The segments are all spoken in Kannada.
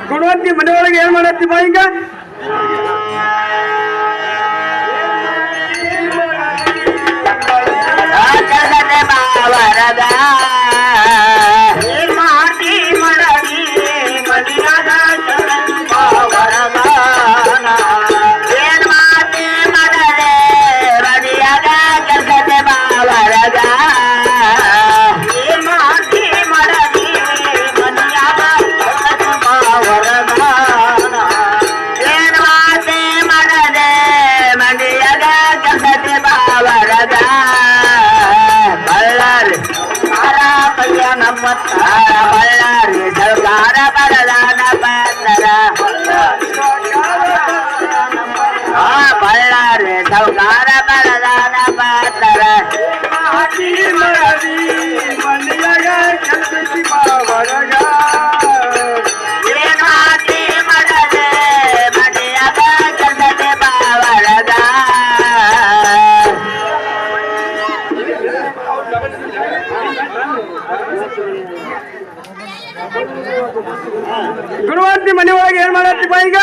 ಗುಣವಂತಿ ಮನೆಯೊಳಗೆ ಏನ್ ಮಾಡತ್ತಿ ಬಾ ಈಗ ವರದ ಮಾಟಿ ಮಡಗಿ ಮಡಿಯಾದ ವರದ ಏನ್ ಮಾಟಿ ಮಡಲೆ ಮಡಿಯಾದ ಕೆಲಸದ ವರದ ಮಾಟಿ ಮಡಗಿ ಮಡಿಯಾದ ವರದ ಏನ್ ಮಾಟಿ ಮಡಲೆ ಮಡಿಯಾದ ಕೆಲಸದ ವರದ ನಮ್ಮ ಬಳ್ಳಾರಿ ಸರ್ಕಾರ ಬರದಾನ ಬಂದರ ಬಳ್ಳಾರಿ ಸರ್ಕಾರ ಬರದಾನ ಬಂದರ ಏನು ಹಾಕಿ ಮಾಡದೆ ಮನೆಯಾಗ ಕೆಲಸದೆ ಬಾವರದ ಗುಣವಂತಿ ಮನೆಯೊಳಗೆ ಏನ್ ಮಾಡತ್ತಿ ಬಾ ಈಗ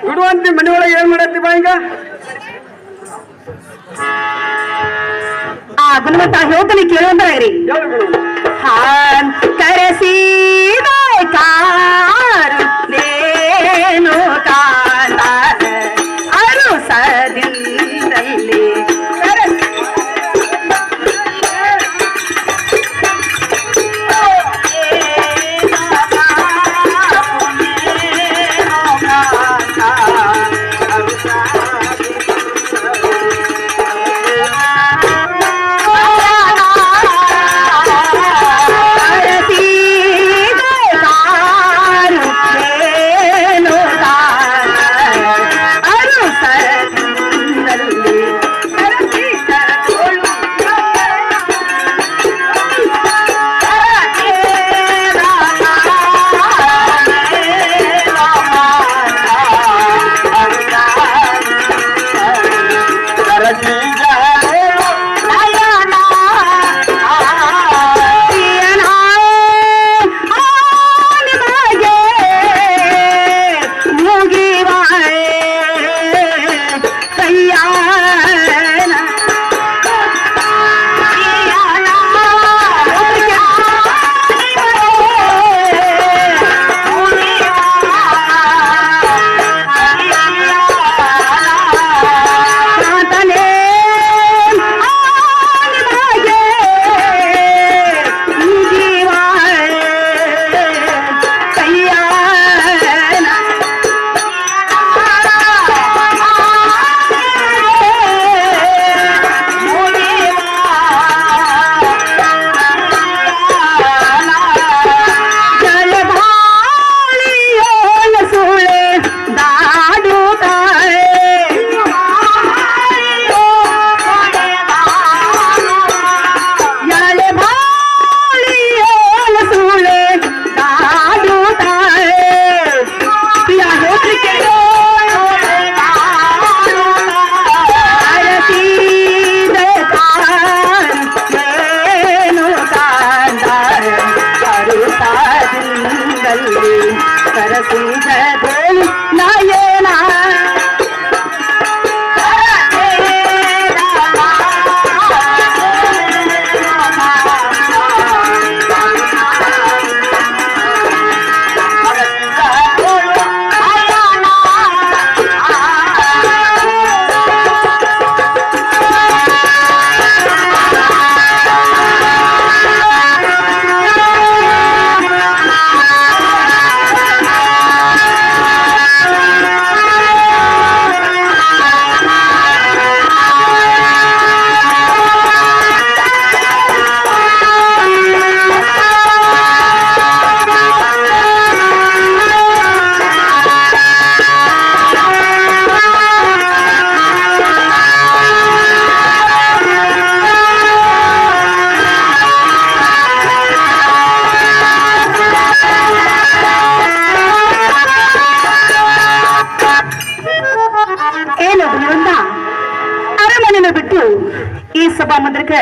ಗುಣವಂತಿ ಮನೆಯೊಳಗೆ ಏನ್ ಮಾಡತ್ತಿ ಬಾ ಈಗ ಗುಣವಂತ ಹೇಳ್ತಾನೆ ಕೇಳುವಂತಾಗ್ರಿ ಕರೆಸಿದ ಕಾರು ನೇನು ಕಾಣ ಅರುಸದಿಂದಲ್ಲಿ ಸಭಾ ಮಂದಿರಕ್ಕೆ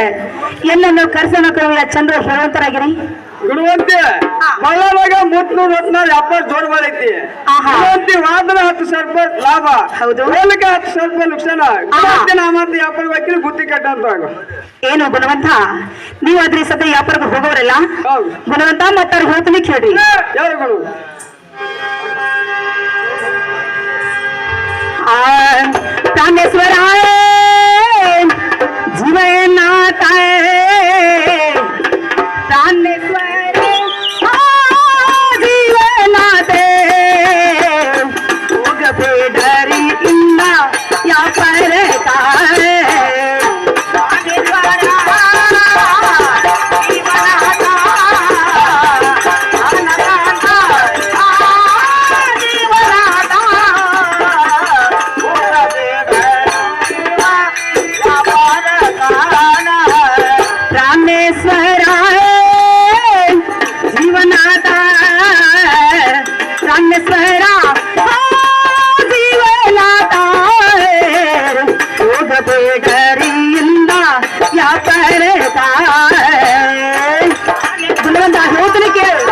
ಎಲ್ಲನ್ನು ಕರ್ಸನಕ್ರಲ್ಲ ಚಂದ್ರ ಹೇಳುವಂತರಾಗಿರಿ ಗುಣವಂತಿ ಬಳ್ಳಾರಾಗ 370 ಜೋಡ್ ಮಾಡೈತಿ. ಆಹಾ. ಗುಣವಂತಿ ವಾದನ 10,000 ರೂಪಾಯಿ ಲಾಭ. ಹೌದು. ಹೋಲಿಕೆ 10,000 ರೂಪಾಯಿ ನುಕ್ಸಾನ. ಗುಣವಂತಿ ನಾ ಮತ್ತೆ ವ್ಯಾಪಾರ ವಕೀಲ ಬುದ್ಧಿ ಕಟ್ಟಂತ ಏನು ಗುಣವಂತ ನೀವು ಅದ್ರ ಸತ ವ್ಯಾಪಾರಕ್ಕೆ ಹೋಗೋರಲ್ಲ ಹೌದು. ಗುಣವಂತ ಮತ್ತಾರ ಹೇಳ್ತೀನಿ ಕೇಳ್ರಿ ಯಾರು ಗುರು ಪ್ರಾಣೇಶ್ವರ ಜೀವನಾಥ ಪ್ರಾಣೇಶ್ವರ ಜೀವನಾಥ ಹೋಗಬೇಡರಿ ಇನ್ನ ವ್ಯಾಪಾರ ರಾಮೇಶ್ವರ ಜೀವನಾಥ ರಾಮೇಶ್ವರ ಜೀವನಾಥ ಹೋಗಬೇಡರಿಯಿಂದ ವ್ಯಾಪಾರ ಗುಣವಂತ ಹೇಳ್ತೀನಿ ಕೇಳು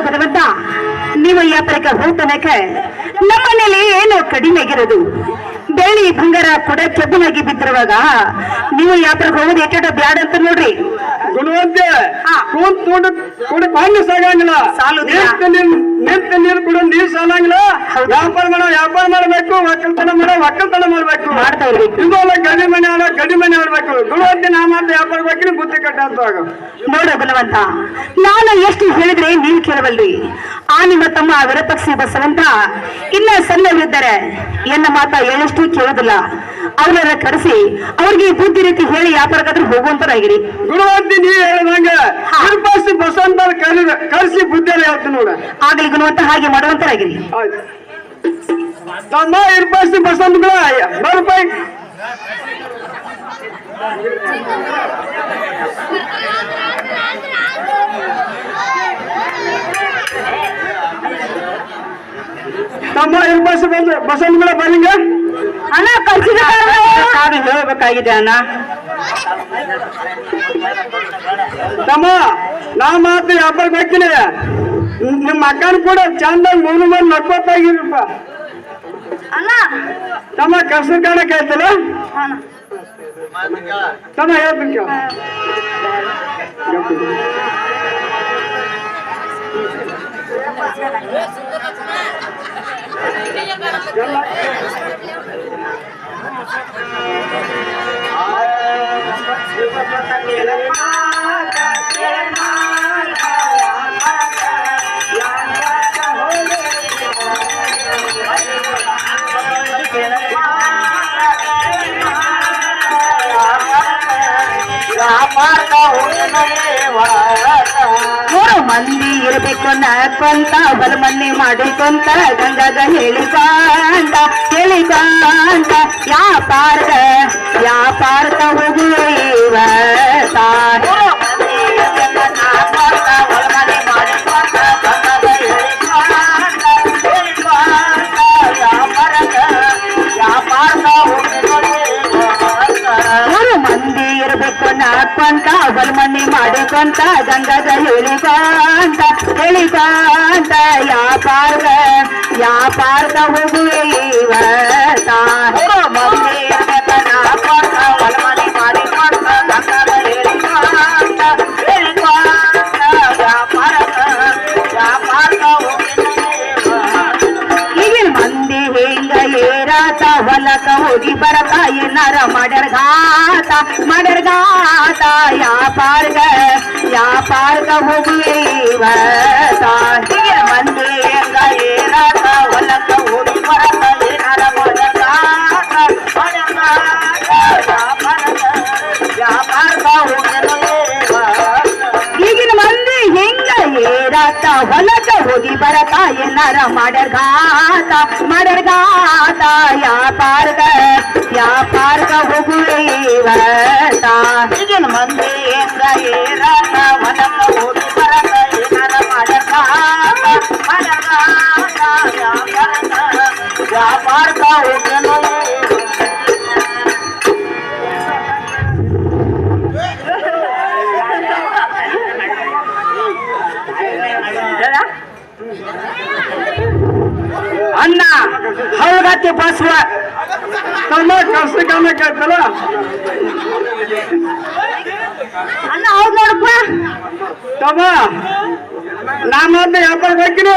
ಗುಣವಂತ ನೀವು ವ್ಯಾಪಾರಕ್ಕೆ ಹೋಗ್ತಾನಕ್ಕೆ ನಮ್ಮನೇಲಿ ಏನು ಕಡಿಮೆ ಆಗಿರೋದು ಬೆಳ್ಳಿ ಬಂಗಾರ ಕೂಡ ಕೆಬ್ಬನಾಗಿ ಬಿದ್ದಿರುವಾಗ ನೀವು ವ್ಯಾಪಾರಕ್ಕೆ ಹೋಗೋದು ಎಷ್ಟೋ ಬ್ಯಾಡ ಅಂತ ನೋಡ್ರಿ ಗುಣವಂತೆ ಹಾ. ಕೂಡ ಕೊಂಡು ಸಾಗಂಗಿಲ್ಲ ಸಾಲುದಿಲ್ಲ. ನಿಂತ ನೀರು ಕೂಡ ನೀರು ಸಾಲಂಗಿಲ್ಲ ಹೌದು. ವ್ಯಾಪಾರ ಮಾಡಬೇಕು ಒಕ್ಕಲ್ತನ ಮಾಡ್ಬೇಕು ಮಾಡ್ತಾ ಇರ್ಬೇಕು. ಇದೆಲ್ಲ ಗಡಿ ಮನೆ ಆಡ್ಬೇಕು ಗುಣವಂತೆ ನಾ ಮಾತ್ರ ವ್ಯಾಪಾರ ಬಗ್ಗೆ ಬುದ್ಧಿ ಕಟ್ಟಾಗ ನೋಡ ಗುಣವಂತ ನಾನು ಎಷ್ಟು ಹೇಳಿದ್ರೆ ನೀವು ಕೇಳವಲ್ರಿ ಆ ನಿಮ್ಮ ತಮ್ಮ ವಿರಪಕ್ಷಿ ಬಸವಂತ ಇನ್ನ ಸಣ್ಣವಿದ್ದಾರೆ ಎನ್ನ ಮಾತ ಹೇಳಷ್ಟು ಕೇಳೋದಿಲ್ಲ ಅವ್ರನ್ನ ಕರೆಸಿ ಅವ್ರಿಗೆ ಬುದ್ಧಿ ರೀತಿ ಹೇಳಿ ವ್ಯಾಪಾರಕ್ಕಾದ್ರೂ ಹೋಗುವಂತರಾಗಿರಿ ಗುಣವಂತಿ ನೀ ಹೇಳಿದಂಗ ವಿರೂಪಾಕ್ಷಿ ಬಸವಂತ ಕರೆಸಿ ಬುದ್ಧಿ ಹೇಳ್ತೀನಿ ನೋಡ ಆಗಲಿ ಗುಣವಂತ ಹಾಗೆ ಮಾಡುವಂತರಾಗಿರಿ ಆಯ್ತು ತಮ್ಮ ವಿರೂಪಾಕ್ಷಿ ಬಸವಂತ ರೂಪಾಯಿ ತಮ್ಮ ವಿರೂಪಾಕ್ಷಿ ಬಸವಂತ ಬನ್ನಿಂಗ ಅಣ್ಣ ಕಳ್ಸಿದ ಹೇಳ್ಬೇಕಾಗಿದೆ ಅಣ್ಣ ತಮ್ಮ ನಾ ಮಾತ್ರ ವ್ಯಾಪಾರ ಬೇಕಿಲ್ಲ ನಿಮ್ಮ ಅಕ್ಕನ ಕೂಡ ಚಂದಾಗಿ ಮೂರು ಮಂದಿ ನಕ್ಕೋತಾಗಿರಪ್ಪ ಅಣ್ಣ ತಮ್ಮ ಕಷ್ಟ ಕಾಣಕ್ಕೆ ಆಯ್ತಲ್ಲ ತಮ್ಮ ಹೇಳ್ತೀನಿ ಕೇಳ ಮೂರು ಮಂದಿ ಇರಬೇಕು ನಕ್ಕೊಂತ ಬಲಮನ್ನಿ ಮಾಡಿಕೊಂತ ಗಂಗಾಗ ಹೇಳಿಕೊಂತ ವ್ಯಾಪಾರದ ಹೋಗುವ ಮೂರು ಮಂದಿ ಇರಬೇಕು ನಕ್ಕೊಂತ ಬಲಮನ್ನಿ ಮಾಡಿಕೊಂತ ಗಂಗಾಗ ಹೇಳಿಕೊಂತ ವ್ಯಾಪಾರದ ಹೋಗುವ ಈಗಿನ ಮಂದಿ ಹೆಂಗ ಏರಾತ ಹೊಲಕ ಹೋಗಿ ಬರಕ ಏನಾರ ಮಾಡ್ಯಾರ್ಗಾತ ವ್ಯಾಪಾರದ ಹೋಗುವ ಈಗಿನ ಮಂದಿ ಹೆಂಗ ಏರಾತ ಹೊಲಕ ಹೋಗಿ ಬರಕ ಏನಾರ ಮಾಡ್ಯಾರ್ಗಾತ ವ್ಯಾಪಾರದ ಈಗಿನ ಮಂದಿ ಹೆಂಗ ಏರಾತ ಹೊಲಕ ಹೋಗಿ ಬರಕ ಏನಾರ ಮಾಡ್ಯಾರ್ಗಾತ ವ್ಯಾಪಾರದ ಹೋಗುವ ಈಗಿನ ಮಂದಿ ಹೆಂಗ ಏರಾತ ಹೊಲಕ ಹೋಗಿ ಬರಕ ಏನಾರ ಮಾಡ್ಯಾರ್ಗಾತ ವ್ಯಾಪಾರದ ಹೋಗುವ ಅಣ್ಣ ಹೌದತ್ತೆ ಬಸವ ತಮ್ಮ ಕಷ್ಟ ಕಾಣಕ್ಕೆ ಆಯ್ತಲ್ಲ ಅಣ್ಣ ಹೌದ್ ನೋಡಪ್ಪ ತಮ್ಮ ನಾ ಮಾತ್ರ ವ್ಯಾಪಾರ ಬೇಕಿನ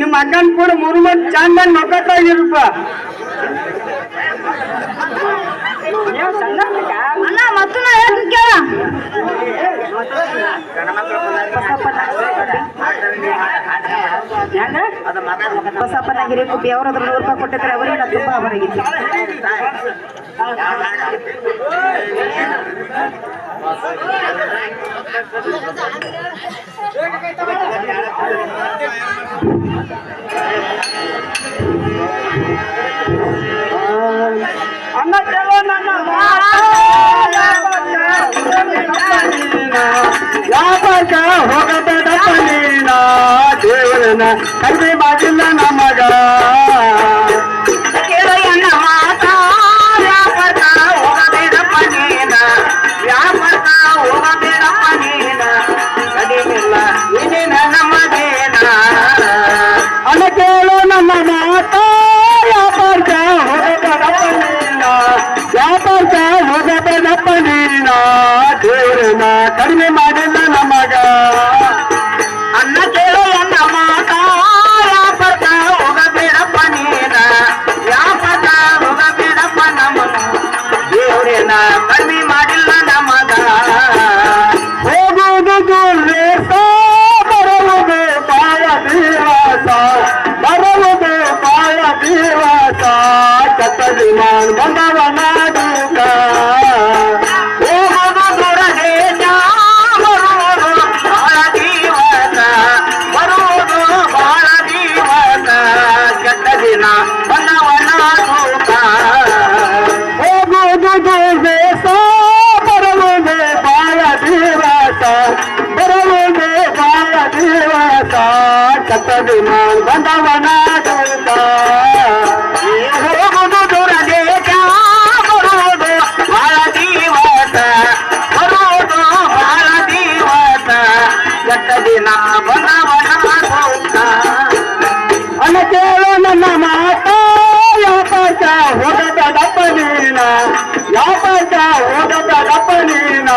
ನಿಮ್ಮ ಅಕ್ಕನ ಕೂಡ ಮೂರು ಮಂದಿ ಚಂದಾಗಿ ನೊಕ್ಕತ್ತಾಗಿರಪ್ಪ ಅಣ್ಣ ಮತ್ತು ನಾ ಹೇಳ್ತೀನಿ ಕೇಳ ಬಸಪ್ಪನಾಗಿರಿ ಕುಪ್ಪಿ ಅವರು ಅದ್ರ 100 ರೂಪಾಯಿ ಕೊಟ್ಟಿದ್ರೆ ಅವರಿಗೆ ನಾನು ತುಂಬಾ ಅವರಾಗಿತ್ತು ಅನ್ನ ಚಲೋ ನನ್ನ ವ್ಯಾಪಾರಕ್ಕ ಹೋಗಬೇಡಪ್ಪ ನೀನ ದೇವರನ್ನ ಕಡಿಮೆ ಮಾಡಿಲ್ಲ ನಮಗ ಕೇಳಯ್ಯನ ಮಾತ ವ್ಯಾಪಾರ ಹೋಗಬೇಡಪ್ಪ ನೀನ ಕಡಿಮೆಲ್ಲ ಏನೇನ ನಮಗೇನ ಕತ್ತದಿನ ಬಂದವನ ದೂತ ಹೋಗುದು ದೂರದೇಶ ಬರುವುದು ಬಹಳ ದಿವಸ ಬರುವುದು ಬಹಳ ದಿವಸ ಕೆಟ್ಟ ದಿನ ಬಂದವನ ದೂತ ಅನ್ನ ಕೇಳು ನನ್ನ ಮಾತ ಯಾಪಕ ಹೋಗಬೇಡಪ್ಪ ನೀನ ಯಾಪಕ ಹೋಗಬೇಡಪ್ಪ ನೀನ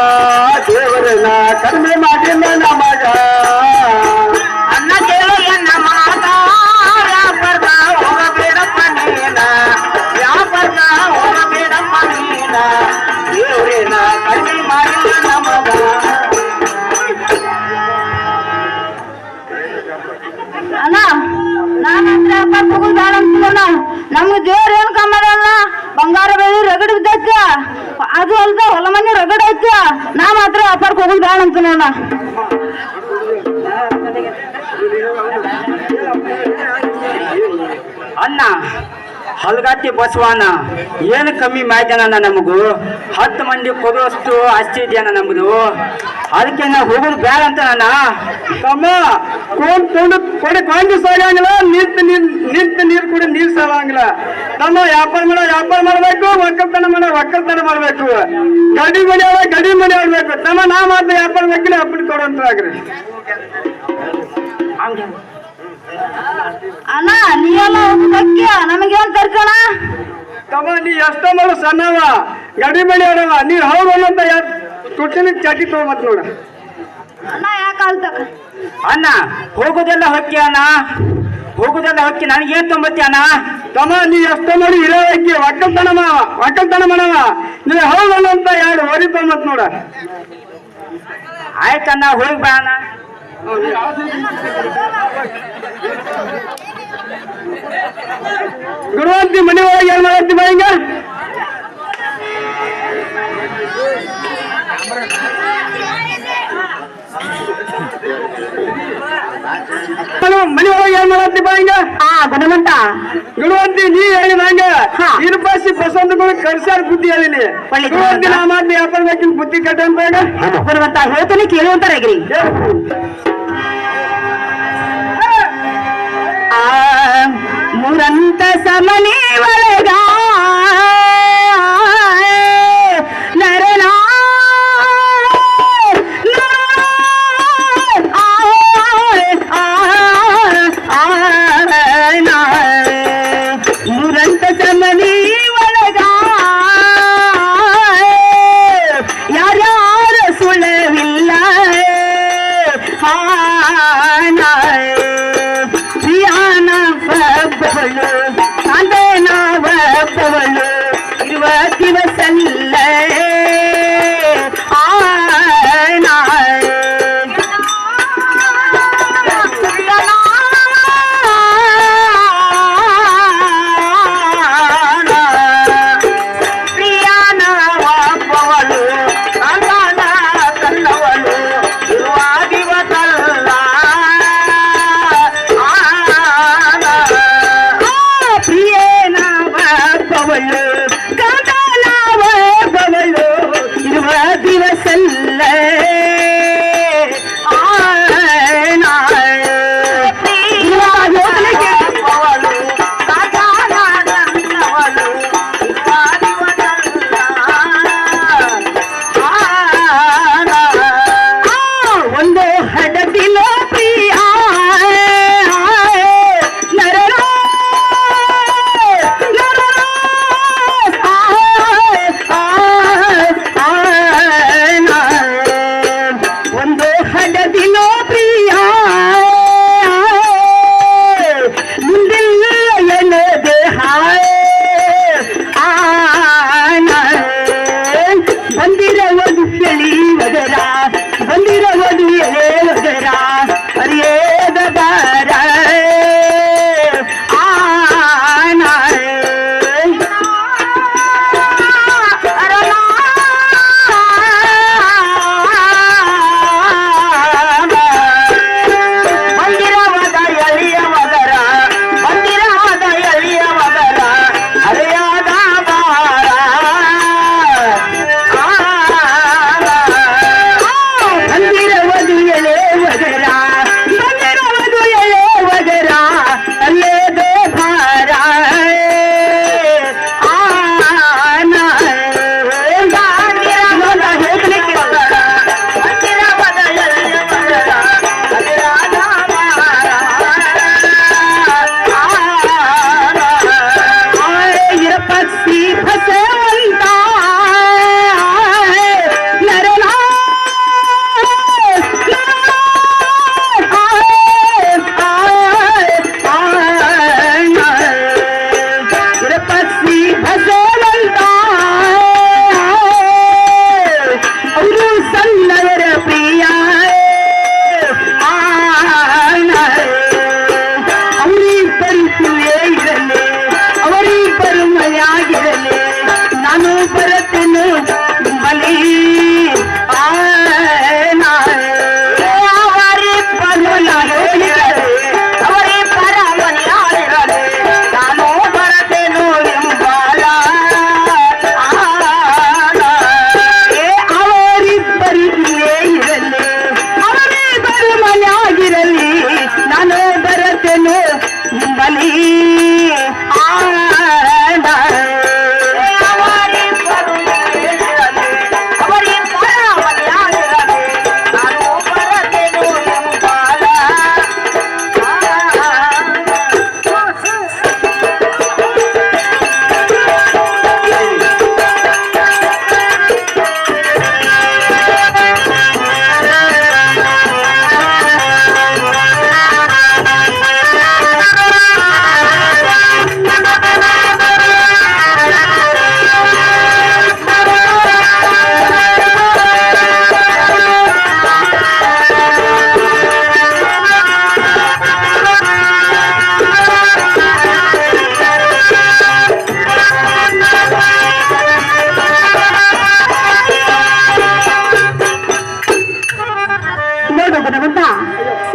ದೇವರನ್ನ ಕಡಿಮೆ ಮಾಡಿಲ್ಲ ನಮಗ ಅನ್ನ ಕೇಳು ಎನ್ನ ಮಾತ ವ್ಯಾಪಾರ ಹೋಗಬೇಡಪ್ಪ ನೀನ ವ್ಯಾಪಾರ ಹೋಗಬೇಡಪ್ಪ ನೀನ ದೇವರೇನ ಕಡಿಮೆ ಮಾಡಿಲ್ಲ ನಮಗ ಅಣ್ಣ ನಾನಂದ್ರೆ ಅಪ್ಪ ತಗೊಂಡು ಬೇಡ ಅಂತೀವಣ್ಣ ನಮ್ಗೆ ದೇವ್ರ ಏನು ಕಮ್ಮಲ್ಲ ಬಂಗಾರ ಬೆಳ್ಳಿ ರಗಡ್ ಬಿದ್ದೈತ ಅದು ಅಲ್ದ ಹೊಲ ಮನೆ ರಗಡ್ ಐತ ನಾ ಮಾತ್ರ ಅಪ್ಪಾರ್ಕ್ ಹೋಗೋದು ಬೇಡ ಅಂತೀನಣ್ಣ ಅಣ್ಣ ಹಲ್ಗತ್ತಿ ಬಸವಣ್ಣ ಏನು ಕಮ್ಮಿ ಮಾಡ್ಯಾನ ನಮಗೂ 10 ಮಂದಿ ಕೊಡುವಷ್ಟು ಆಸ್ತಿ ಇದೆಯಣ್ಣ ನಮ್ದು ಅದಕ್ಕೆ ನಾ ಹೋಗೋದು ಬೇಡ ಅಂತ ಅಣ್ಣ ತಮ್ಮ ಕೊಂಡು ಸಾಗಂಗಿಲ್ಲ ನಿಂತು ನೀರು ಕೂಡ ನೀರು ಸಾಗಂಗಿಲ್ಲ ತಮ್ಮ ವ್ಯಾಪಾರ ಮಾಡ್ಬೇಕು ಒಕ್ಕಲ್ತನ ಮಾಡ್ಬೇಕು ಗಡಿ ಮನೆ ಆಡ್ಬೇಕು ತಮ್ಮ ನಾ ಮಾತ್ರ ವ್ಯಾಪಾರ ಬೇಕಿಲ್ಲ ಅಪ್ಪನ ಕೊಡುವಂತ ಆಗ್ರಿ ಅಣ್ಣ ನೀವೆಲ್ಲ ಹೋಗ್ಬೇಕ ನಮಗೇನ್ ತರ್ಕಣ ತಮ್ಮ ನೀ ಎಷ್ಟ ಮಾಡು ಸಣ್ಣವ ಗಡಿ ಮನೆ ಆಡವ ನೀ ಹೌದು ಅನ್ನೋಂತ ತುಟ್ಟಿನ ಚಾಟಿ ತಗೊಂಬತ್ ನೋಡ ಅಣ್ಣ ಯಾಕೆ ಅಳ್ತಕ್ಕ ಅಣ್ಣ ಹೋಗುದೆಲ್ಲ ಹೊಕ್ಕಿ ಅಣ್ಣ ಹೋಗುದೆಲ್ಲ ಹೊಕ್ಕಿ ನನಗೇನ್ ತೊಂಬತ್ತಿ ಅಣ್ಣ ತಮ್ಮ ನೀ ಎಷ್ಟ ಮಾಡಿ ಇರೋ ಹೊಕ್ಕಿ ಒಕ್ಕಲ್ತನ ಮಾಡವ ನೀ ಹೌದು ಅನ್ನೋಂತ ಎರಡು ಹೊರಿ ತೊಂಬತ್ ನೋಡ ಆಯ್ತಣ್ಣ ಹೋಗಿ ಬಾ ಅಣ್ಣ ಗುರುವಂತಿ ಮನೆ ಒಳಗೆ ಏನ್ ಮಾಡತ್ತಿ ಬಾ ಹಿಂಗ ಮನೆ ಒಳಗೆ ಏನ್ ಮಾಡತ್ತಿ ಬಾ ಹಿಂಗ ಗುಣವಂತ ಗುರುವಂತಿ ನೀ ಹೇಳಿದಂಗ ಹಾ. ಇರುಪಾಸಿ ಬಸವಂತಗಳು ಕರ್ಸಾರ ಬುದ್ಧಿ ಹೇಳಿನಿ ಒಳ್ಳೆ ಗುರುವಂತಿ ನಾ ಮಾತ್ರ ವ್ಯಾಪಾರ ಬೇಕಿನ ಬುದ್ಧಿ ಕಟ್ಟಂತ ಗುಣವಂತ ಹೇಳ್ತಾನೆ ಕೇಳುವಂತಾರಾಗ್ರಿ ಮುರಂತ ಸಮನೆ ಒಳಗ ನರನಾ ಮುರಂತ ಸಮನೆ ಒಳಗ ಯಾರ್ಯಾರ ಸುಳವಿಲ್ಲ ಬಬ್ಬವಳು ಕಾಂದೇನವ ಬಬ್ಬವಳು ಇರುವ ದಿವಸಲ್ಲ ಪ್ರಿಯಾನವ ಬಬ್ಬವಳು ಕಾಂದಾನ ಕಲ್ಲವಳು ಇರುವ ದಿವಸಲ್ಲ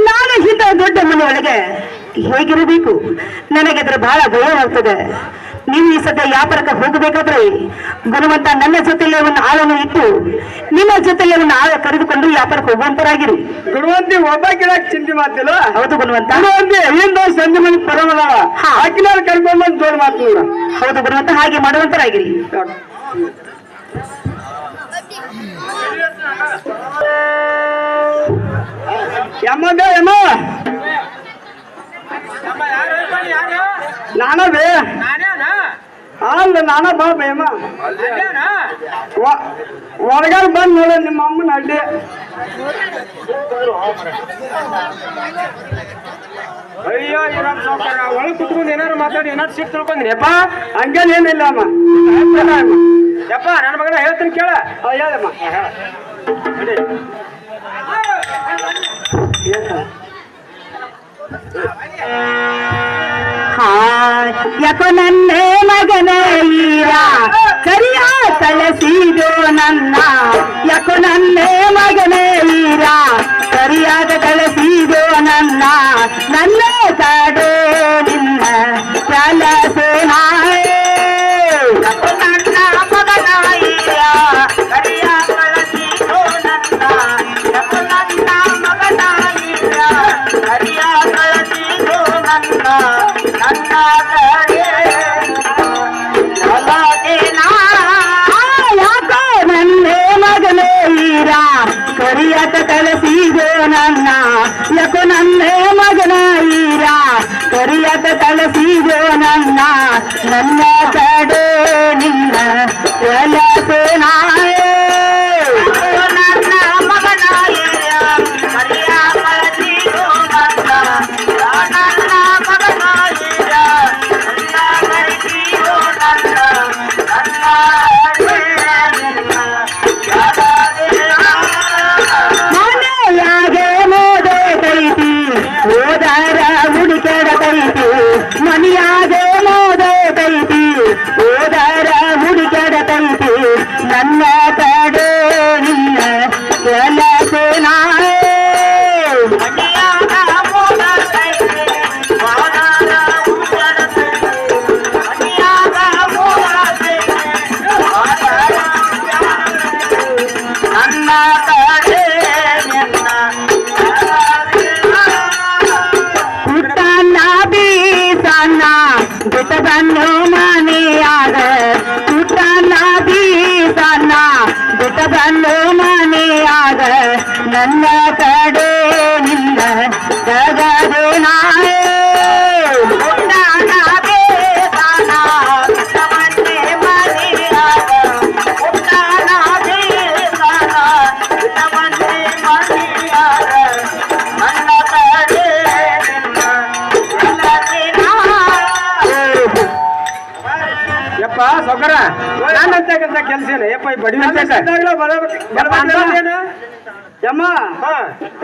ನಾನು ಇಂಥ ದೊಡ್ಡ ಮನೆಯೊಳಗೆ ಹೇಗಿರಬೇಕು? ನನಗೆ ಅದ್ರ ಬಹಳ ಭಯವಾಗ್ತದೆ. ನೀವು ಈ ಸದ್ಯ ವ್ಯಾಪಾರಕ್ಕೆ ಹೋಗಬೇಕಾದ್ರೆ ಗುಣವಂತ ನನ್ನ ಜೊತೆಲೆ ಒಂದು ಆಳನ್ನು ಇಟ್ಟು ನಿಮ್ಮ ಜೊತೆಲೆ ಒಂದು ಆಳ ಕರೆದುಕೊಂಡು ವ್ಯಾಪಾರಕ್ಕೆ ಹೋಗುವಂತರಾಗಿರಿ. ಗುಣವಂತಿ ಒಬ್ಬ ಗಿಡಕ್ಕೆ ಚಿಂತೆ ಮಾಡ್ತಿಲ್ಲ. ಹೌದು ಗುಣವಂತ. ಗುಣವಂತಿ ಹಿಂದ ಸಂಜೆ ಮನೆ ಪರವಲ್ಲ ಅಕ್ಕಿನಾರು ಕರ್ಕೊಂಡ್ ಬಂದು ಜೋಡ್ ಮಾತು ನೋಡ. ಹೌದು ಗುಣವಂತ, ಹಾಗೆ ಮಾಡುವಂತರಾಗಿರಿ. ಯಮ್ಮ ನಾನವೇ ಅಲ್ಲ ನಾನ ಬಾ ಬೇಮ ಹೊರಗಾರ ಬಂದ್ ನೋಡ ನಿಮ್ಮ ಅಮ್ಮನ ಅಡ್ಡಿ. ಅಯ್ಯೋ ಒಳಗೆ ಕುತ್ಕೊಂಡು ಏನಾರು ಮಾತಾಡಿ ಏನಾರು ಸಿಕ್ ತಿಳ್ಕೊಂಡ್ರಿ ಯಪ್ಪ. ಹಂಗೇನೇನಿಲ್ಲ ಅಮ್ಮ. ಯಪ್ಪ ನನ್ನ ಮಗನ ಹೇಳ್ತೀನಿ ಕೇಳ. ಹೇಳಮ್ಮ. ಯಾಕೋ ನನ್ನೇ ಮಗನೇ ಈರ ಕರಿಯ ಕಳಿಸಿದೋ ನನ್ನ. ಯಾಕೋ ನನ್ನೇ ಮಗನೇ ಈರ ಕರಿಯಾದ ಕಳಿಸಿದೋ ನನ್ನ. ನನ್ನ ಕಾಡೇ ನಿನ್ನ ಕೆಲಸೇನಾ. ಯಾಕೋ ನನ್ನ ಮಗನ ಈರ ಕರಿಯ ಕಳಿಸಿದೋ ನನ್ನ. ಯಾಕೋ ನನ್ನ ಮಗನ ಈರ ಕರಿಯ ಕಳಿಸಿದೋ ನನ್ನ. ನನ್ನ ಯಾಕೋ ನನ್ನೇ ಮಗನೇ ಈರ ಕರಿಯಕ ಕಳಿಸಿದೋ ನನ್ನ. ಯಾಕೋ ನನ್ನೇ ಮಗನ ಈರ ಕರಿಯಕ ಕಳಿಸಿದೋ ನನ್ನ. ನನ್ನ ಕಡೆ ನಿನ್ನ ಕೆಲಸೇನಾ. ನನ್ನ ಮಗನ ಈರ ಕರಿಯ ಕಳಿಸಿದೋ ನನ್ನ. ನನ್ನ ಮಗನ ಈರ ಕರಿಯ ಕಳಿಸಿದೋ ನನ್ನ. ಮನೆಯಾಗೆ ಮೋದೈತಿ ಹೋದರ ಹುಡುಕೆಡತೈತಿ. ಮನೆಯಾಗೆ ಮೋದೈತಿ ಹೋದರ ಹುಡುಕೆಡತೈತಿ. ನನ್ನ ಕಡೆ ನಿನ್ನ ಕೆಲಸೇನಾ. ಬಿಟ್ಟಬನ್ನು ಮನೆಯಾಗ ಊಟನ ಬೀಸನ್ನ ಬಿಟ್ಟಬನ್ನು ಮನೆಯಾಗ. ನನ್ನ ಕಡೆ ನಿನ್ನ ಜಗದೇನಾ. ಊಟನ ಬೀಸನ್ನ ಬಿಟ್ಟಬನ್ನೇ ಮನೆಯಾಗ. ಊಟನ ಬೀಸನ್ನ ಬಿಟ್ಟಬನ್ನೇ ಮನೆಯಾಗ. ನನ್ನ ಕಡೆ ಯಪ್ಪ ಸೌಕರ ನಾನಂತ ಕೆಲಸ ಏನು ಯಪ್ಪ? ಈ ಬಡಿ ಯಮ್ಮ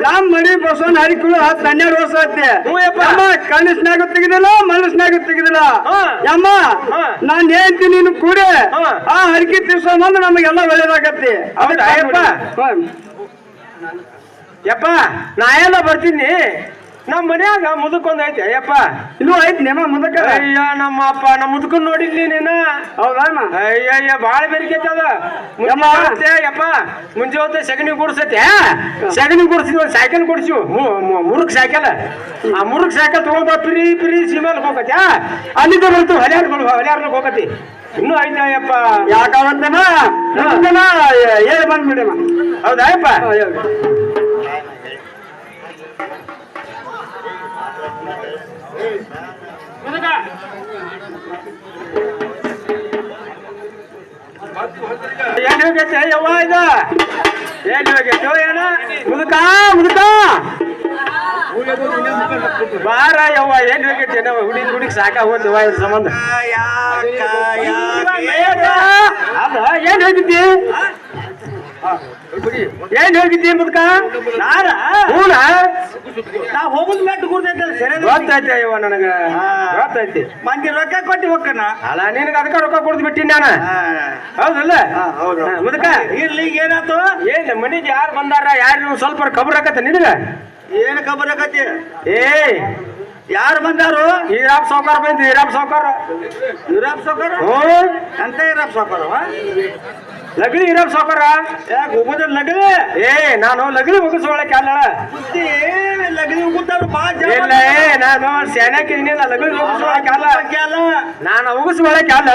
ರಾಮ್ ಮಣಿ ಬಸವನ್ ಹರಿಕುಳು 10-12 ವರ್ಷ ಐತಿ. ಯಮ್ಮ ಕನಸ್ನಾಗ ತೆಗಿದಿಲ್ಲ ಮನಸ್ನಾಗ ತೆಗಿದಿಲ್ಲ. ಯಮ್ಮ ನಾನ್ ಹೇಳ್ತೀನಿ ನೀನು ಕೂಡ ಆ ಹರಿಕೆ ತಿರ್ಸೋಮಂದ್ರೆ ನಮಗೆಲ್ಲ ಒಳ್ಳೇದಾಗತ್ತಿ. ಹೌದಾ ಯಪ್ಪ? ಯಪ್ಪ ನಾ ಎಲ್ಲ ಬರ್ತೀನಿ. ನಮ್ಮ ಮನ್ಯಾಗ ಮುದುಕೊಂದ್ ಐತೆ ಯಪ್ಪ. ಇನ್ನೂ ಐತಿ ನೇಮ ಮುದಕ. ಅಯ್ಯ ನಮ್ಮ ಅಪ್ಪ ನಮ್ಮ ಮುದುಕನ್ ನೋಡಿದ್ಲಿ ನೀನು? ಹೌದಾ? ಅಯ್ಯ ಬಾಳ ಬೆರಿಕೈತೆ ಅದ. ಯಪ್ಪ ಮುಂಜೆ ಹೊತ್ತ ಸಗಣಿ ಗುಡ್ಸೈತೆ. ಸಗಣಿ ಗುಡ್ಸಿದ್ವಿ ಒಂದು ಸೈಕಲ್ ಕೊಡ್ಸಿವ್ ಮುರುಕ್ ಸೈಕಲ್. ಆ ಮುರುಕ್ ಸೈಕಲ್ ತಗೊಂಡ್ ಪಿರಿ ಸೀಮೆಲ್ ಹೋಗತ್ಯಾ ಅಲ್ಲಿಂದ ಬರ್ತು ಹಲಿಯಾರ್ನ ಹೋಗತಿ. ಇನ್ನೂ ಐತೆ ಯಪ್ಪ. ಯಾಕಾವತ್ತೇನ ಹೇಳಿ ಬಂದ್ಬಿಡಮ್ಮ. ಹೌದಾ ಯಪ್ಪ? ಏನ್ ಹೋಗೈತೆ ಯವ್ವ ಇದ? ಏನ್ ಹೋಗೈತೋ ಏನ? ಮುದುಕ ಬಾರ ಯವ್ವ ಏನ್ ಹೋಗೈತೆ? ನಾವು ಹುಡುಗಿ ಸಾಕಾಗೋತವ ಇದ್ರ ಸಂಬಂಧ. ಅಲ್ಲ ಏನ್ ಹೋಗಿದ್ದಿ? ಏನ್ ಹೋಗಿದ್ದಿ ಮುದುಕ? ಹೂನ ನಾ ಹೋಗುದ್ ಮೆಟ್ಟು ಕೂರ್ತೈತೆ. ಗೊತ್ತೈತೆ ಇವ ನನಗ ಗೊತ್ತೈತಿ. ಮಂದಿ ರೊಕ್ಕ ಕೊಟ್ಟು ಹೋಗ್ಕನ. ಅಲ್ಲ ನಿನಗ ಅದಕ್ಕ ರೊಕ್ಕ ಕೊಡ್ದು ಬಿಟ್ಟಿನಿ ನಾನು. ಹೌದಲ್ಲ ಮುದುಕ? ಇರ್ಲಿ ಏನಾಯ್ತು? ಏನ್ ಮನಿಗೆ ಯಾರು ಬಂದಾರ ಯಾರು ಸ್ವಲ್ಪ ಖಬರ್ ಆಕತ್ತ ನಿನಗ? ಏನ್ ಕಬರಕತಿ ಏ ಯಾರು ಬಂದಾರು ಹೀರಾಪ್ ಸಾವ್ಕಾರ ಬಂದ್ ಹೀರಾಪ್ ಸಾವ್ಕಾರ ಯುವರಾಪ್ ಸಾವ್ಕಾರ ಹ್ಞೂ ಅಂತ ಯುವರಾಪ್ ಸಾವ್ಕಾರವ ಲಗಳಿ ಹೀರಾಪ್ ಸಾವ್ಕಾರ ಯಾಕೆ ಹೋಗೋದ್ರ ಲಗಲಿ ಏ ನಾನು ಲಗಳಿ ಮುಗಿಸ್ಕೊಳಕ್ಕೆ ಅಲ್ಲ ಬುದ್ಧಿ ಲಗಲಿ ಹೋಗುತ್ತಾರ ಬಾ ಇಲ್ಲ ಏ ನಾನು ಸ್ಯಾನಕ್ಕಿದೀನಿ ಲಗಳಿ ಮುಗಿಸ್ಕೊಳಕ್ಕೆ ಅಲ್ಲ ನಾನು ಮುಗಿಸ್ಕೊಳಕ್ಕೆ ಅಲ್ಲ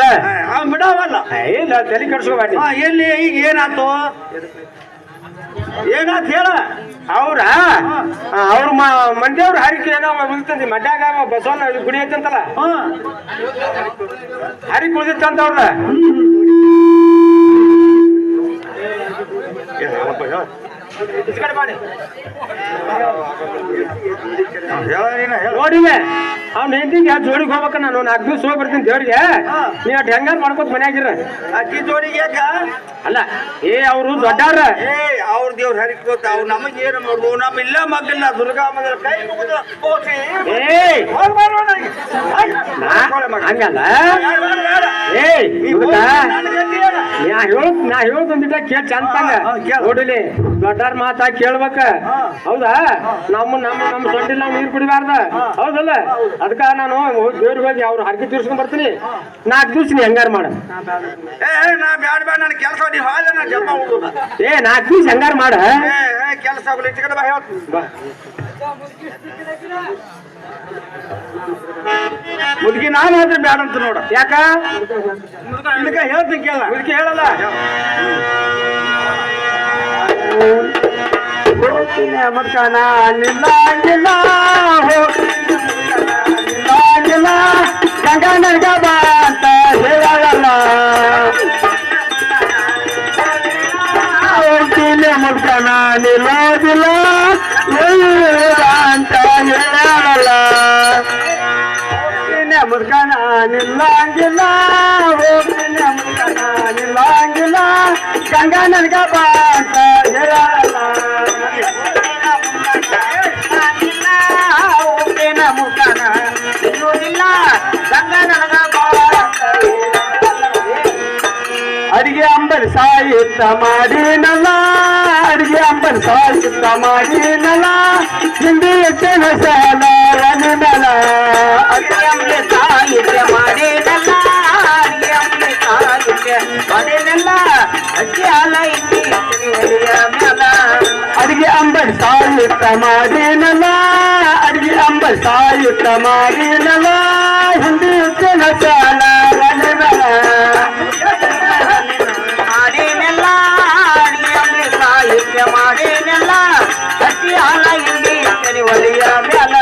ಅವ್ನು ಬಿಡವಲ್ಲ ಇಲ್ಲ ತಲೆ ಕೆಡ್ಸ್ಕೊಬೇಡಿ ಎಲ್ಲಿ ಈಗ ಏನಾತು ಏನಾತ್ ಹೇಳ ಅವ್ರ ಅವ್ರ ಮಂಡ್ಯವ್ರ ಹರಿಕೆ ಏನೋ ಉಳಿತಂದಿ ಮಡ್ಯಾಗ ಬಸವನ ಗುಡಿ ಐತಂತಲ್ಲ ಹರಿಕೆ ಉಳಿದಿತ್ತಂತ ಅವ್ರ ನೋಡಿವೆ ಅವ್ನ ಹೆಂಡತಿಗೆ ಜೋಡಿಗೆ ಹೋಗ್ಬೇಕ ನಾನು 4 ದಿವಸ ಹೋಗಿ ಬರ್ತೀನಿ ದೇವ್ರಿಗೆ ನೀ ಅಟ್ ಹೆಂಗಾರ ಮಾಡ್ಕೊತ ಮನ್ಯಾಗಿರ ಅಕ್ಕಿ ಜೋಡಿಗೆ ಯಾಕ ಅಲ್ಲ ಏ ಅವ್ರು ದೊಡ್ಡವ್ರ ಏ ಅವ್ರ ದೇವ್ರ ಹರಿಕೋತ ಅವ್ರು ನಮಗೆ ಏನು ಮಾಡುದು ನಮ್ಮ ಇಲ್ಲ ಮಗಲ್ಲ ದುರ್ಗಾ ಮಗಲ ಕೈ ಮುಗಿದ ಏ ಹಂಗಲ್ಲ ನಾ ಹೇಳೋದೊಂದಿಟ್ಟ ಕೇಳ ಚಂದಂಗ ನೋಡಿಲಿ ದೊಡ್ಡಾರ್ ಮಾತಾ ಕೇಳ್ಬೇಕ ಹೌದಾ ನಮ್ಮ ಸೊಂಡಿಲ್ಲ ನಾವು ನೀರು ಕುಡಿಬಾರ್ದ ಹೌದಲ್ಲ ಅದಕ್ಕ ನಾನು ದೇವ್ರಿಗೆ ಹೋಗಿ ಅವ್ರು ಹರಕೆ ತೀರ್ಸ್ಕೊಂಡ್ ಬರ್ತೀನಿ 4 ದಿವ್ಸ ನೀ ಹೆಂಗಾರ ಮಾಡ ನಾ ಬ್ಯಾಡ ಬ್ಯಾಡ ನನ್ನ ಕೆಲಸ ನೀವು ಹಾಲ ನಾ ಜಪ ಹೋಗುದ ಏ 4 ದಿವ್ಸ ಹೆಂಗಾರ ಮಾಡ ಕೆಲಸ ಆಗುಲ್ಲ ಇಟ್ಕಡೆ ಬಾ ಹೇಳ್ತೀನಿ ಬಾ ಮುದುಕಿ ನಾನು ಆದ್ರೆ ಬ್ಯಾಡ ಅಂತ ನೋಡ ಯಾಕ ಇದಕ್ಕ ಹೇಳ್ತೀನಿ ಕೇಳ ಮುದುಕಿ ಹೇಳಲ್ಲ ಮಕ್ಕನ ನಿಲ್ಲ ಗಂಗಾ ನರ್ಗ ಬಾ ಅಂತ ಹೇಳಲ್ಲ ಮುಡ್ಕನ ನಿಲ್ಲೋದಿಲ್ಲ ಅಂತ ಹೇಳಲ್ಲ ಮುಡ್ಕನ ನಿಲ್ಲಂಗಿಲ್ಲ ಹೋಗ್ತೀನಿ ಮುಡ್ಕನ ನಿಲ್ಲಂಗಿಲ್ಲ ಗಂಗಾ ನರ್ಗ ಬಾ ಅಂತ ಹೇಳಲ್ಲ ಮುಖನ ನಿಲ್ಲೋದಿಲ್ಲ ಗಂಗಾ ನರ್ಗ ಬಾ ಅಡಿಗೆ ಅಂಬಲ್ ಸಾಯುತ್ತ ಮಾಡಿನಲ್ಲ ಅಡಿಗೆ ಅಂಬಲ್ ಸಾಯುತ್ತ ಮಾಡಿನಲ್ಲ ಹಿಂದಿ ಎತ್ತಿನ ಸಾಲ ರನಿನಲ್ಲ ಅಡಿಗೆ ಅಂಬಲ್ ಸಾಯುತ್ತ ಮಾಡಿನಲ್ಲ ಅಡಿಗೆ ಅಂಬಲ್ ಸಾಯುತ್ತ ಮಾಡಿನಲ್ಲ ಅಜ್ಜಿ ಹಾಲ ಹಿಂದಿ ಎತ್ತಿನ ಮೇಲ ಅಡಿಗೆ ಅಂಬಲ್ ಸಾಯುತ್ತ ಮಾಡಿನಲ್ಲ ಅಡಿಗೆ ಅಂಬಲ್ ಸಾಯುತ್ತ ಮಾಡಿನಲ್ಲ ಹಿಂದಿ ಎತ್ತಿನ ಸಾಲ ರನಿನಲ್ಲ ಮಾಡಿನೆಲ್ಲ ಸಾಹಿತ್ಯ ಮಾಡಿನೆಲ್ಲ ಅತಿ ಹಾಲ ಹಿಂದಿ ಸರಿ ಒಲಿಯ ಮೇಲ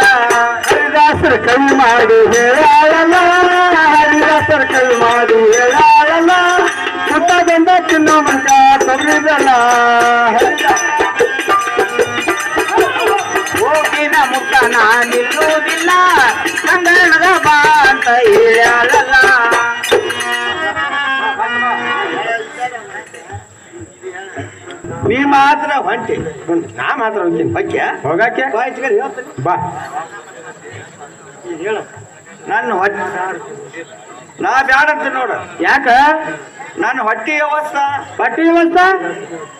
ಹರಿದಾಸರ ಕೈ ಮಾಡಿ ಹೇಳಲ್ಲ ಹರಿದಾಸರ ಕೈ ಮಾಡಿ ಹೇಳಲ್ಲ ಮುತ್ತದಿಂದ ತಿನ್ನೋ ಮಗ ತೊಗರಿದಲ್ಲ ಹೋಗಿನ ಮುಖನ ನಿಲ್ಲುವುದಿಲ್ಲ ಕಂಗಣದ ಬಾ ಅಂತ ಹೇಳಲ್ಲ ನೀ ಮಾತ್ರ ಹೊಂಟಿ ನಾ ಮಾತ್ರ ಹೋಗ್ತೀನಿ ಹೊಕ್ಕೆ ಹೋಗಾಕೆ ಹೇಳ್ತೀನಿ ಬಾ ಹೇಳ ನನ್ನ ಹೊಟ್ಟೆ ನಾ ಬ್ಯಾಡ ಅಂತ ನೋಡ ಯಾಕ ನನ್ನ ಹೊಟ್ಟೆ ಅವಸ್ಥಾ ಬಟ್ಟೆ ವ್ಯವಸ್ಥಾ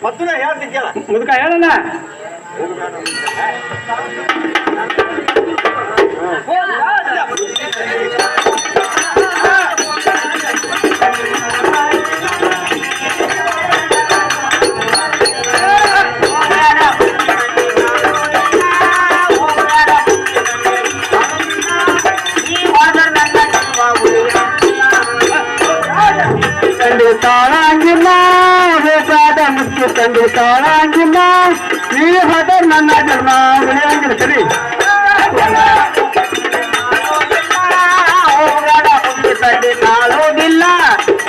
ಮೊದಲ ಹೇಳ್ತೀನಿ ಕೇಳ ಮುದುಕ ಹೇಳಲ್ಲ ತಾಳಂಗಿಲ್ಲ ಬೇಕಾದ ಮುಖ್ಯ ತಂದೆ ತಾಳಂಗಿಲ್ಲ ನೀ ಹೋದ ನನ್ನ ಜನ್ಮ ಉಳಿಯಂಗಿಲ್ಲ ಸರಿ ತಂದೆ ತಾಳೋದಿಲ್ಲ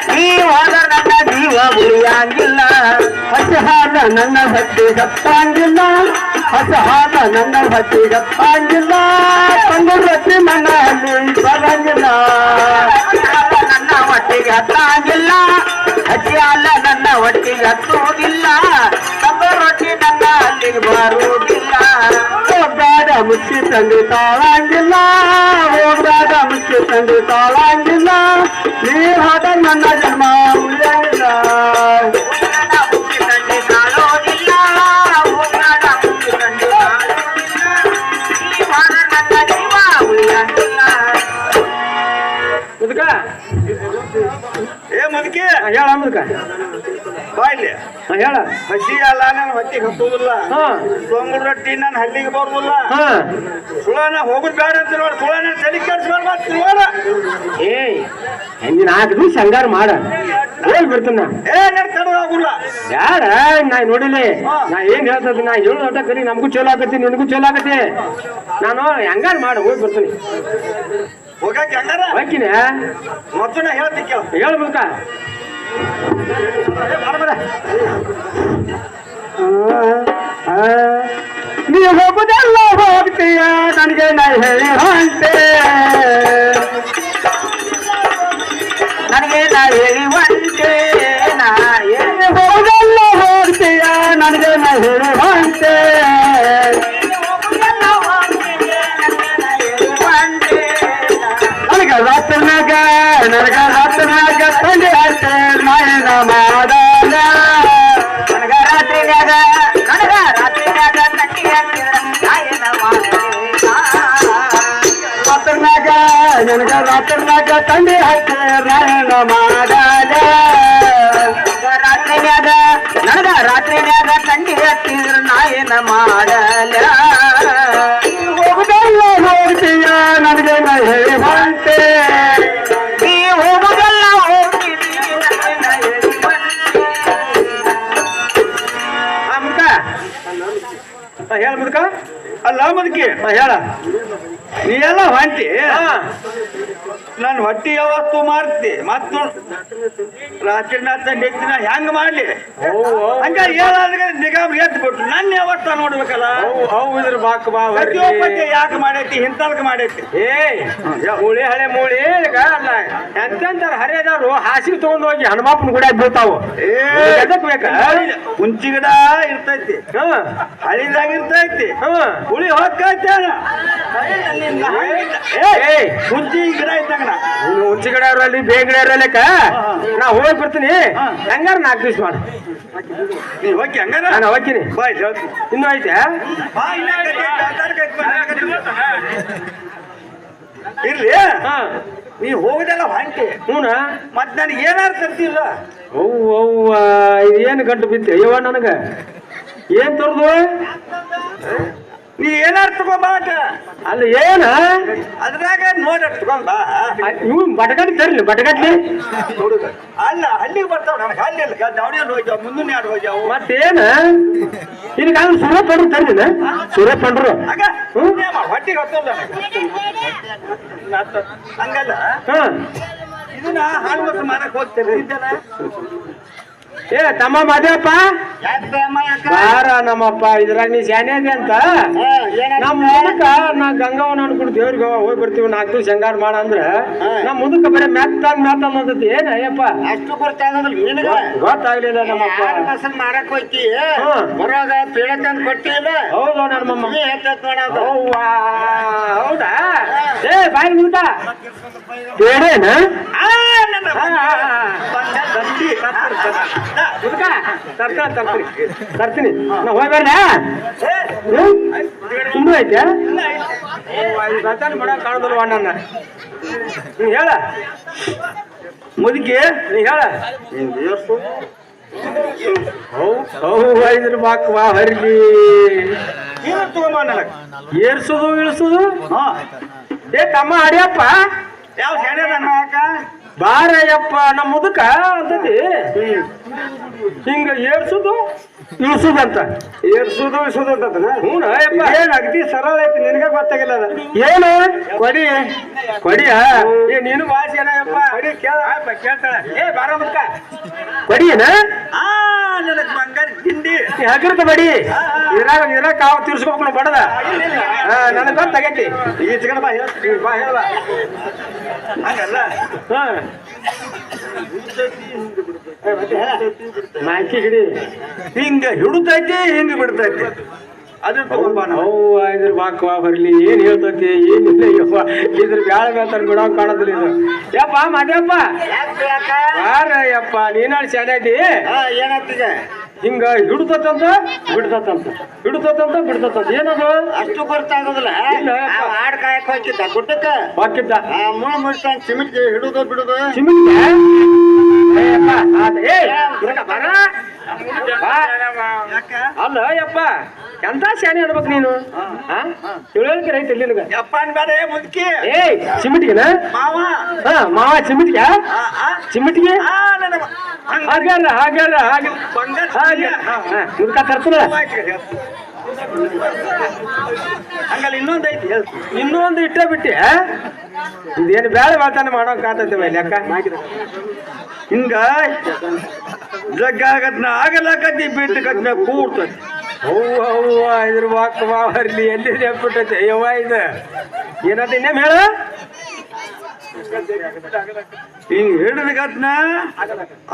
ನೀ ಹೋದ ನನ್ನ ಜೀವ ಉಳಿಯಂಗಿಲ್ಲ ಹಸ ಹಾದ ನನ್ನ ಹೊಟ್ಟೆ ಗಪ್ಪಂಗಿಲ್ಲ ಹಸ ಹಾದ ನನ್ನ ಹೊಟ್ಟೆ ಗಪ್ಪಂಗಿಲ್ಲ ತಂದು ರೊಟ್ಟಿ ಮಣ್ಣಲ್ಲಿ ಬರಂಗಿಲ್ಲ ನನ್ನ ಹೊಟ್ಟೆಗೆ ಹತ್ತಂಗಿಲ್ಲ ಹಚ್ಚಿ ಅಲ್ಲ ನನ್ನ ಹೊಟ್ಟೆಗೆ ಹತ್ತುವುದಿಲ್ಲ ತಂದು ರೊಟ್ಟಿ ನನ್ನ ಅಲ್ಲಿಗೆ ಬರುವುದಿಲ್ಲ ಹೋಗಾದ ಮುಚ್ಚಿ ತಂದೆ ತಾಳಂಗಿಲ್ಲ ಹೋಗಾದ ಮುಚ್ಚಿ ತಂದೆ ತಾಳಂಗಿಲ್ಲ ನೀ ಹೋದ ನನ್ನ ಜನ್ಮ ಉಳಿಯಂಗಿಲ್ಲ ಮುಚ್ಚಿ ತಂದೆ ತಾಳೋದಿಲ್ಲ ಹೋಗಾದ ಮುಚ್ಚಿ ತಂದೆ ತಾಳೋದಿಲ್ಲ ಹೇಳ ಅಮ್ಮದಕ್ಕ ಬಾಯ್ಲಿ ಹೇಳ ಹಸಿ ಅಲ್ಲ ನಾನು ಹೊಟ್ಟಿಗೆ ಹತ್ತುವುದಿಲ್ಲ ಹಾ ಸೋಂಗುಳ ರೊಟ್ಟಿ ನಾನು ಹಲ್ಲಿಗೆ ಬರುದಿಲ್ಲ ಹಾ ಸುಳನ ಹೋಗುದ್ ಬೇಡ ಅಂತ ನೋಡಿ ಸುಳನ ತಲೆ ಕೆಡ್ಸ್ಕೊಂಡ್ ಬರ್ತೀನಿ ನೋಡ ಏಯ್ ನೀನ್ 4 ದಿವಸ ಹಂಗಾರ ಮಾಡ ಹೋಗಿ ಬಿಡ್ತಾನ ನನ್ ತಡವಾಗುಲ್ಲ ಯಾರ ನಾ ನೋಡಿಲಿ ನಾ ಏನ್ ಹೇಳ್ತದ ನಾ ಹೇಳು ಅಟ ಕಲಿ ನಮಗೂ ಚಲೋ ಆಗತಿ ನಿನಗೂ ಚಲೋ ಆಗತಿ ನಾನು ಹಂಗಾರ ಮಾಡ ಹೋಗಿ ಬರ್ತೀನಿ ಹೋಗಕ್ಕೆ ಹಂಗಾರ ಹೋಗ್ತೀನಿ ಮತ್ತು ನಾ ಹೇಳ್ತೀನಿ ಕೇಳ ಹೇಳ್ಬೇಕ ನೀ ಹೋಗುದೆಲ್ಲ ಹೋಗ್ತೀಯ ನನಗೆ ನಾ ಹೇಳಿ ಹೊಂಟೆ ನನಗೆ ನಾ ಹೇಳಿ ಹೊಂಟೆ ನಾ ಹೋಗುದೆಲ್ಲ ಹೋಗ್ತೀಯ ನನಗೆ ನಾ ಹೇಳಿ ಹೊಂಟೆ ನನಗ ರಾತ್ರಿನಾಗ ತಂದೆ ಹಾಕ್ತೆ ನಾಯನ ಮಾಡಲ್ಲ ನನಗ ರಾತ್ರಿನಾಗ ತಂದೆ ಹಾಕ್ತಿದ್ರ ನಾಯನ ನನಗ ರಾತ್ರಿನಾಗ ತಂದೆ ಹಾಕ್ತೆ ನಾಯನ ಮಾಡಲ್ಲ ನನಗ ರಾತ್ರಿನಾಗ ತಂದೆ ಹಾಕ್ತಿದ್ರ ನಾಯನ ಮಾಡಲ್ಲ ಹೋಗುದಲ್ಲ ಹೋಗ್ತೀಯ ನನಗೆ ನಾ ಹೇಳಿ ಹೊಂಟೆ ನೀ ಹೋಗುದಲ್ಲ ಹೋಗ್ತೀವಿ ಹೇಳ ಮುದುಕ ಅಲ್ಲ ಮುದುಕಿ ಹೇಳ ನೀ ಎಲ್ಲ ಹೊಂಟಿ ನಾನು ಹೊಟ್ಟಿ ಯಾವತ್ತು ಮಾಡ್ತಿ ಮತ್ತು ರಾತ್ರಿ ನೆಚ್ಚಿನ ಹೆಂಗ್ ಮಾಡ್ಲಿ ಹಂಗ ಏನಾದ್ರೆ ನಿಗಾಮ್ ಎದ್ದು ಬಿಟ್ರು ನನ್ನ ಯಾವತ್ತ ನೋಡ್ಬೇಕಲ್ಲ ಅವು ಇದ್ರ ಬಾಕ್ ಬಾ ಪ್ರತಿಯೊಬ್ಬಕ್ಕೆ ಯಾಕೆ ಮಾಡೈತಿ ಇಂಥದಕ್ಕೆ ಮಾಡೈತಿ ಮೂಳಿ ಹಳೆ ಮೂಳಿ ಅಲ್ಲ ಎಂತೆಂತಾರ ಹರಿಯದವ್ರು ಹಾಸಿಗೆ ತಗೊಂಡ್ ಹೋಗಿ ಹನುಮಪ್ಪನ ಗುಡಿಯಾಗ ಬೀಳ್ತಾವು ಎದಕ್ ಬೇಕ ಹುಂಚಿ ಗಿಡ ಇರ್ತೈತಿ ಹಳಿದಾಗ ಇರ್ತೈತಿ ಹುಳಿ ಹೋಗ್ತೈತೆ ಹುಂಚಿ ಗಿಡ ಇದ್ದಂಗ ಹುಂಚಿ ಗಿಡ ಇರಲಿ ಬೇ ಗಿಡ ಇರಲಿಕ್ಕ ನಾ ಹೋಗಿ ಬರ್ತೀನಿ ಹಂಗಾರ 4 ದಿವಸ ಮಾಡ ನೀ ಹೋಗಿ ಹಂಗಾರ ನಾನು ಹೋಗ್ತೀನಿ ಬಾಯ್ ಇನ್ನೂ ಐತೆ ಇರ್ಲಿ ನೀ ಹೋಗುದೆಲ್ಲ ಹೊಂಟಿ ಹೂನ ಮತ್ ನನಗೆ ಏನಾರು ತರ್ತಿಲ್ಲ ಅವ್ವ ಏನು ಗಂಟು ಬಿದ್ದೆ ಅಯ್ಯವ ನನಗ ಏನ್ ತೋರ್ದು ನೀ ಏನಾರು ತಗೊಂಬಾಟ ಅಲ್ಲ ಏನ ಅದ್ರಾಗ ನೋಡಿ ತಗೊಂಬಾ ಇವ್ ಬಟಗಟ್ಲಿ ತರ್ಲಿ ಬಟಗಟ್ಲಿ ಅಲ್ಲ ಹಳ್ಳಿಗೆ ಬರ್ತಾವ ನನಗೆ ಅಲ್ಲಿ ಇಲ್ಲ ದಾವಣಿಯಲ್ಲಿ ಹೋಗ್ಯಾವ ಮುಂದಿನ ಯಾರು ಹೋಗ್ಯಾವ ಮತ್ತೇನ ಇಲ್ಲಿ ಕಾಲ ಸೂರ್ಯ ಪಂಡ್ರು ತರ್ಲಿನ ಸೂರ್ಯ ಪಂಡ್ರು ಆಗ ಹೊಟ್ಟಿಗೆ ಹೊತ್ತಲ್ಲ ಹಂಗಲ್ಲ ಇದನ್ನ ಹಾಳು ಮತ್ತು ಮಾರಕ್ ಹೋಗ್ತೇನೆ ಏ ತಮ್ಮ ಮದ್ಯಪ್ಪ ಬಾರ ನಮ್ಮಪ್ಪ ಇದ್ರಾಗ ನೀ ಶಾನೆ ಅದಿ ಅಂತ ನಮ್ ಮುದಕ ನಾ ಗಂಗವನ ಅನ್ಕೊಂಡು ದೇವ್ರಿಗೆ ಹೋಗಿ ಬರ್ತೀವಿ 4 ದಿವಸ ಹೆಂಗಾರ ಮಾಡ ಅಂದ್ರ ನಮ್ ಮುದಕ ಬರೀ ಮೆತ್ತಂದ್ ಅನ್ನೋದತಿ ಏನ ಅಯ್ಯಪ್ಪ ಅಷ್ಟು ಗೊತ್ತಾಗೋದಿಲ್ಲ ಗೊತ್ತಾಗ್ಲಿಲ್ಲ ನಮ್ಮಪ್ಪ ಮಾರಕ್ ಹೋಗ್ತಿ ಬರುವಾಗ ಪೀಳಕಂದ್ ಕೊಟ್ಟಿಲ್ಲ ಹೌದು ನನ್ನ ಮಮ್ಮ ನೋಡೋದು ಹೌದಾ ಏ ಬಾಯಿ ಮುದಕ ಬೇಡೇನ ಮುದಕ ತರ್ತೀನಿ ನಾ ಹೋಗ್ಬೇಡ ತುಂಬ ಐತೆ ಮಾಡ ಕಾಣೋದಲ್ವ ನನ್ನ ನೀ ಹೇಳ ಮುದುಕಿ ನೀ ಹೇಳ ಇದ್ರ ಬಾಕ್ ಬಾ ಹರಿಲಿ ತಗೊಂಬ ನನಗೆ ಏರ್ಸುದು ಇಳಿಸುದು ಏ ತಮ್ಮ ಅಡಿಯಪ್ಪ ಯಾವ ಶಾಣೆ ನನ್ನ ಬಾರಯ್ಯಪ್ಪ ನಮ್ಮ ಮುದುಕ ಅಂತತಿ ಹಿಂಗ ಏರ್ಸುದು ಇಳಿಸುದಂತ ಏರ್ಸುದು ಇಳಿಸುದು ಅಂತ ಹ್ಞೂನಯ್ಯಪ್ಪ ಏನ್ ಅಗದಿ ಸರಳ ಐತಿ ನಿನಗೆ ಗೊತ್ತಾಗಿಲ್ಲ ಅದ ಏನು ಕೊಡಿ ಕೊಡಿಯ ಏ ನೀನು ಭಾಷೆ ಏನಯ್ಯಪ್ಪ ಕೊಡಿ ಕೇಳ್ತಾಳೆ ಏ ಬಾರ ಮುದುಕ ಕೊಡಿಯೇನ ನನಗೆ ಬಂಗಾರ ತಿಂಡಿ ನೀ ಹಗರ್ತ ಬಡಿ ಇದ್ರಾಗ ಕಾವು ತೀರ್ಸ್ಬೇಕು ನಾವು ಬಡದ ನನಗೆ ಗೊತ್ತಾಗೈತಿ ಈ ಚಿಕನ್ ಬಾ ಬಾ ಹೇಳ ಹಂಗಲ್ಲ ಮಾಂಕಿ ಗಿಡಿ ಹಿಂಗ ಹಿಡುತ್ತೈತಿ ಹಿಂಗ ಬಿಡ್ತೈತಿ ಅದ್ರ ತಗೊಂಬ ಅವ್ವ ಇದ್ರ ಬಾಕವಾ ಬರ್ಲಿ ಏನ್ ಹೇಳ್ತೈತಿ ಏನಿಲ್ಲ ಯಪ್ಪ ಇದ್ರ ಬ್ಯಾಳ ಬೇತಾರ ಬಿಡೋ ಕಾಣೋದಿಲ್ಲ ಇದು ಯಪ್ಪ ಮದ್ಯಪ್ಪ ಬಾರ ಯಪ್ಪ ನೀನಾಳು ಶಾನೆ ಐತಿ ಏನಾಗ್ತಿದೆ ಹಿಂಗ ಹಿಡ್ತಂತ ಬಿಡ್ತಂತ ಹಿಡ್ತಂತ ಬಿಡ್ತಂತ ಏನದು ಅಷ್ಟು ಗೊತ್ತಾಗೋದಿಲ್ಲ ಹಾಡ್ ಕಾಯಕ್ ಹೋಗಿದ್ದ ಗುಡ್ಡಕ್ಕ ಹಾಕಿದ್ದ ಮುಳ ಮುಳ್ತಾನ ಸಿಮೆಂಟ್ ಹಿಡುದು ಬಿಡುದು ಸಿಮೆಂಟ್ ಅಲ್ಲ ಯಪ್ಪ ಎಂತ ಶಾಣೆ ಅನ್ಬೇಕು ನೀನು ತಿಳುವಳಿಕೆ ರೈತ ನಿನಗ ಯಪ್ಪ ಅನ್ಬೇಡ ಮುದ್ಕಿ ಏಯ್ ಚಿಮಿಟಿಗೆನ ಮಾವ ಮಾವ ಚಿಮಿಟಿಗೆ ಚಿಮಿಟಿಗೆ ಹಾಗಾರ ಹಾಗಾರ ಹಾಗೆ ಮುದ್ಕ ತರ್ತಾನ ಹಂಗಲ್ಲ ಇನ್ನೊಂದ್ ಐತಿ ಇನ್ನೊಂದು ಇಟ್ಟ ಬಿಟ್ಟಿ ಇದೇನು ಬೇಳೆ ಮಾತಾನ ಮಾಡೋಕ್ ಆತೈತೆ ಮೇಲೆ ಅಕ್ಕ ಹಿಂಗ ಜಗ್ಗಾಗತ್ನ ಆಗಲಾಕತ್ತಿ ಬಿಟ್ಟಕತ್ನ ಕೂಡ್ತತಿ ಅವ್ವ ಇದ್ರ ವಾಕ್ ಮಾವರ್ಲಿ ಎಲ್ಲಿ ನೆಪ್ಪಿಟ್ಟೈತೆ ಯವ್ವ ಇದು ಏನಂತ ಇನ್ನೇಮ್ ಹೇಳ ಹಿಂಗ್ ಹಿಡಿದಗತ್ನ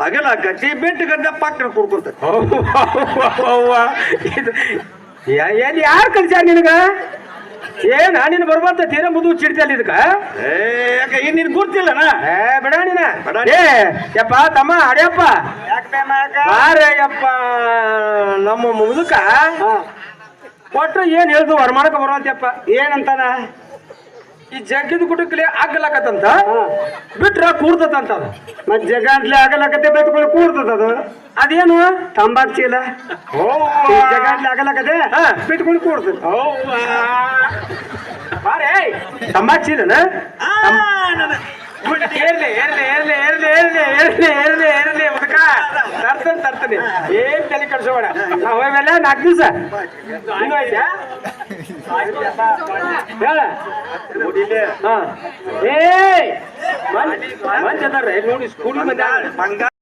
ಅಗಲಾಕತ್ತಿ ಬಿಟ್ಟಕತ್ನ ಪಕ್ಕನ ಕೂಡ್ಕೊತತಿ ಅವ್ವ ಇದು ಎಲ್ಲಿ ಯಾರು ಕಲ್ಸ್ಯಾರ ನಿನಗ ಏನ ನೀನು ಬರ್ಬಾರ್ದ ತೀರ ಮುದು ಚಿಡ್ತಿಯಲ್ಲ ಇದಕ್ಕ ಯಾಕೆ ಈಗ ನಿನ್ ಗುರ್ತಿಲ್ಲನ ಬಿಡ ನೀನ ಏ ಯಪ್ಪ ತಮ್ಮ ಅಡಿಯಪ್ಪ ಬಾರೆ ಯಪ್ಪ ನಮ್ಮ ಮುದುಕ ಕೊಟ್ರ ಏನ್ ಹೇಳ್ದು ವರಮಾನಕ ಬರುವಂತಪ್ಪ ಏನಂತಾನ ಈ ಜಗ್ಗಿದ ಗುಟಕ್ಲೆ ಆಗ್ಲಾಕತ್ತಂತ ಬಿಟ್ರ ಕೂಡ್ತಂತ ಅದು ಮತ್ ಜಗಾಂಟ್ಲೆ ಆಗಲಾಕತ್ತೆ ಬೇಕುಗಳು ಕೂಡ್ತದ ಅದು ಅದೇನು ತಂಬಾಕ್ ಚೀಲ ಜಗಾಂಟ್ಲೆ ಆಗಲಾಕತ್ತೆ ಬಿಟ್ಕೊಂಡು ಕೂಡ್ತದ ಬಾರೆ ತಂಬಾಚಿದನ ಏರ್ಲಿ ಏರ್ಲಿ ಏರ್ಲಿ ಏರ್ಲಿ ಏರ್ಲಿ ಏರ್ಲಿ ಏರ್ಲಿ ಏರ್ಲಿ ಮುದುಕ ತರ್ತಾನೆ ಏನ್ ತಲೆ ಕಡ್ಸೋಬೇಡ ನಾವು ಹೋಗ್ಮೇಲೆ 4 ದಿವಸ ಇನ್ನೂ ಐತ್ಯಾ ಹೇಳ ಏ ಮಂದಿ ಅದಾರ ನೋಡಿ ಸ್ಕೂಲ್ ಮಂದಿ